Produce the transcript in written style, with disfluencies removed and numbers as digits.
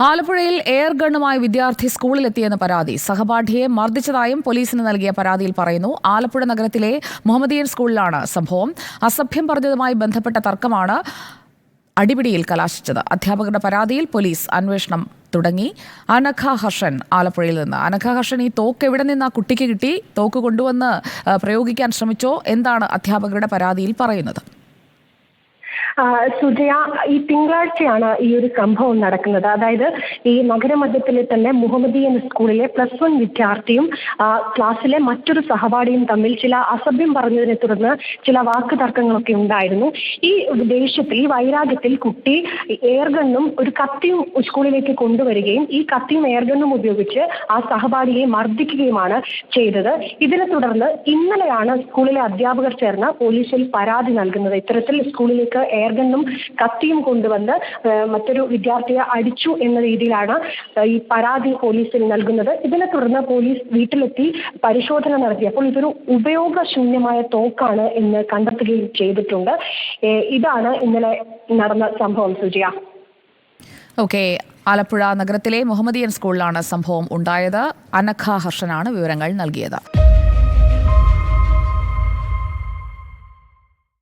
ആലപ്പുഴയിൽ എയർ ഗണ്ണുമായി വിദ്യാർത്ഥി സ്കൂളിലെത്തിയെന്ന് പരാതി. സഹപാഠിയെ മർദ്ദിച്ചതായും പോലീസിന് നൽകിയ പരാതിയിൽ പറയുന്നു. ആലപ്പുഴ നഗരത്തിലെ മുഹമ്മദിയൻ സ്കൂളിലാണ് സംഭവം. അസഭ്യം പറഞ്ഞതുമായി ബന്ധപ്പെട്ട തർക്കമാണ് അടിപിടിയിൽ കലാശിച്ചത്. അധ്യാപകരുടെ പരാതിയിൽ പോലീസ് അന്വേഷണം തുടങ്ങി. അനഘ ഹർഷൻ ആലപ്പുഴയിൽ നിന്ന്. അനഘ ഹർഷൻ, ഈ തോക്ക് എവിടെ നിന്ന് ആ കുട്ടിക്ക് കിട്ടി? തോക്ക് കൊണ്ടുവന്ന് പ്രയോഗിക്കാൻ ശ്രമിച്ചോ? എന്താണ് അധ്യാപകരുടെ പരാതിയിൽ പറയുന്നത്? സുജയ, ഈ തിങ്കളാഴ്ചയാണ് ഈ ഒരു സംഭവം നടക്കുന്നത്. അതായത് ഈ നഗരമധ്യത്തിലെ തന്നെ മുഹമ്മദിയൻ സ്കൂളിലെ +1 വിദ്യാർത്ഥിയും ക്ലാസ്സിലെ മറ്റൊരു സഹപാഠിയും തമ്മിൽ ചില അസഭ്യം പറഞ്ഞതിനെ തുടർന്ന് ചില വാക്ക് തർക്കങ്ങളൊക്കെ ഉണ്ടായിരുന്നു. ഈ ദേഷ്യത്തിൽ, ഈ വൈരാഗ്യത്തിൽ കുട്ടി എയർഗണ്ണും ഒരു കത്തിയും സ്കൂളിലേക്ക് കൊണ്ടുവരികയും ഈ കത്തിയും എയർഗണ്ണും ഉപയോഗിച്ച് ആ സഹപാഠിയെ മർദ്ദിക്കുകയുമാണ് ചെയ്തത്. ഇതിനെ തുടർന്ന് ഇന്നലെയാണ് സ്കൂളിലെ അധ്യാപകർ ചേർന്ന് പോലീസിൽ പരാതി നൽകുന്നത്. ഇത്തരത്തിൽ സ്കൂളിലേക്ക് എയർഗണ്ണും കത്തിയും കൊണ്ടുവന്ന് മറ്റൊരു വിദ്യാർത്ഥിയെ അടിച്ചു എന്ന രീതിയിലാണ് ഈ പരാതി പോലീസിൽ നൽകുന്നത്. ഇതിനെ തുടർന്ന് പോലീസ് വീട്ടിലെത്തി പരിശോധന നടത്തിയപ്പോൾ ഇതൊരു ഉപയോഗശൂന്യമായ തോക്കാണ് എന്ന് കണ്ടെത്തുകയും ചെയ്തിട്ടുണ്ട്. ഇതാണ് ഇന്നലെ നടന്ന സംഭവം. സുജിയ, ഓക്കെ. ആലപ്പുഴ നഗരത്തിലെ മുഹമ്മദിയൻ സ്കൂളിലാണ് സംഭവം ഉണ്ടായത്. അനഘ ഹർഷനാണ് വിവരങ്ങൾ നൽകിയത്.